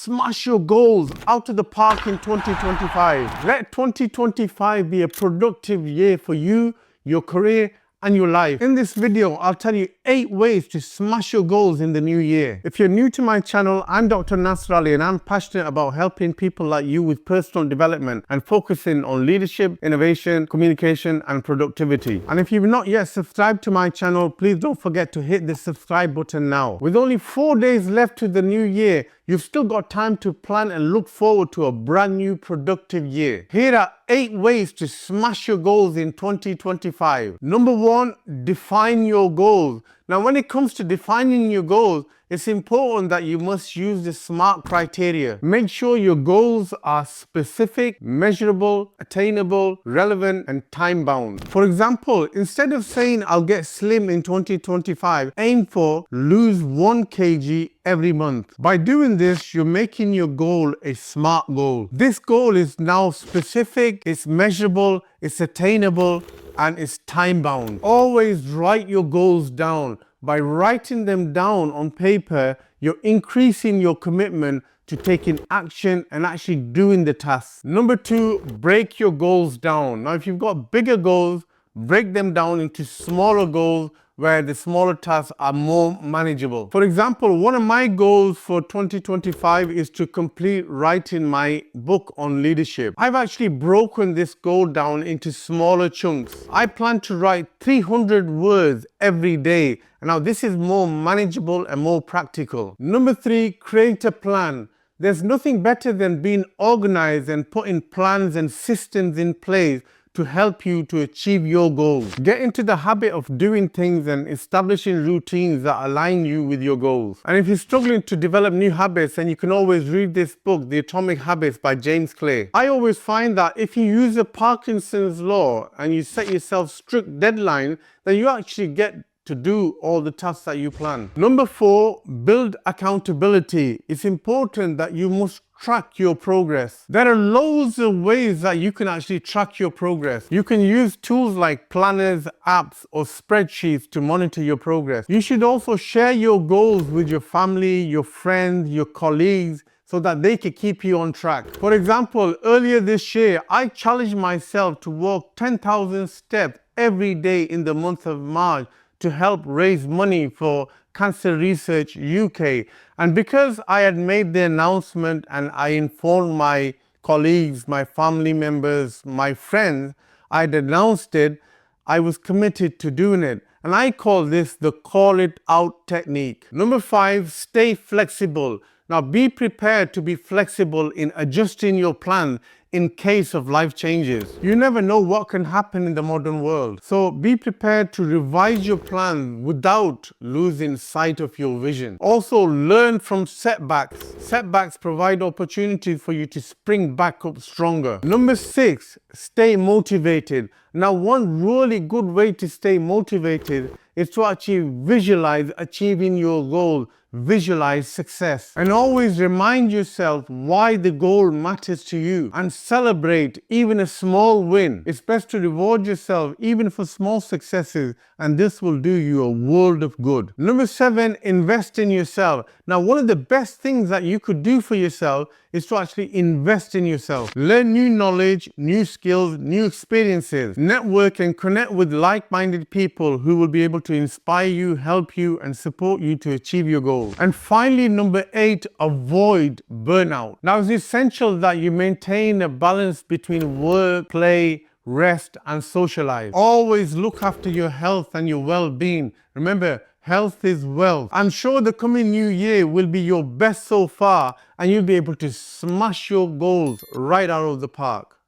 Smash your goals out of the park in 2025. Let 2025 be a productive year for you, your career, and your life. In this video, I'll tell you 8 ways to smash your goals in the new year. If you're new to my channel, I'm Dr. Nasser Ali and I'm passionate about helping people like you with personal development and focusing on leadership, innovation, communication, and productivity. And if you've not yet subscribed to my channel, please don't forget to hit the subscribe button now. With only 4 days left to the new year, you've still got time to plan and look forward to a brand new productive year. Here are 8 ways to smash your goals in 2025. Number 1, define your goals. Now, when it comes to defining your goals, it's important that you must use the SMART criteria. Make sure your goals are specific, measurable, attainable, relevant, and time-bound. For example, instead of saying I'll get slim in 2025, aim for lose 1 kg every month. By doing this, you're making your goal a SMART goal. This goal is now specific, it's measurable, it's attainable, and it's time-bound. Always write your goals down. By writing them down on paper, you're increasing your commitment to taking action and actually doing the tasks. Number 2, break your goals down. Now, if you've got bigger goals, break them down into smaller goals where the smaller tasks are more manageable. For example, one of my goals for 2025 is to complete writing my book on leadership. I've actually broken this goal down into smaller chunks. I plan to write 300 words every day. Now, this is more manageable and more practical. Number 3, create a plan. There's nothing better than being organized and putting plans and systems in place to help you to achieve your goals. Get into the habit of doing things and establishing routines that align you with your goals. And if you're struggling to develop new habits, then you can always read this book, The Atomic Habits by James Clear. I always find that if you use the Parkinson's law and you set yourself strict deadlines, then you actually get to do all the tasks that you plan. Number 4, build accountability. It's important that you must track your progress. There are loads of ways that you can actually track your progress. You can use tools like planners, apps, or spreadsheets to monitor your progress. You should also share your goals with your family, your friends, your colleagues, so that they can keep you on track. For example, earlier this year, I challenged myself to walk 10,000 steps every day in the month of March to help raise money for Cancer Research UK. And because I had made the announcement and I informed my colleagues, my family members, my friends, I had announced it, I was committed to doing it. And I call this the call it out technique. Number 5, stay flexible. Now, be prepared to be flexible in adjusting your plan in case of life changes. You never know what can happen in the modern world. So be prepared to revise your plan without losing sight of your vision. Also, learn from setbacks. Setbacks provide opportunities for you to spring back up stronger. Number 6, stay motivated. Now, one really good way to stay motivated is to actually visualize achieving your goal. Visualize success and always remind yourself why the goal matters to you and celebrate even a small win. It's best to reward yourself even for small successes, and this will do you a world of good. Number 7, invest in yourself. Now, one of the best things that you could do for yourself is to actually invest in yourself. Learn new knowledge, new skills, new experiences. Network and connect with like-minded people who will be able to inspire you, help you, and support you to achieve your goals. And finally, number 8, avoid burnout. Now, it's essential that you maintain a balance between work, play, rest, and socialize. Always look after your health and your well-being. Remember, health is wealth. I'm sure the coming new year will be your best so far, and you'll be able to smash your goals right out of the park.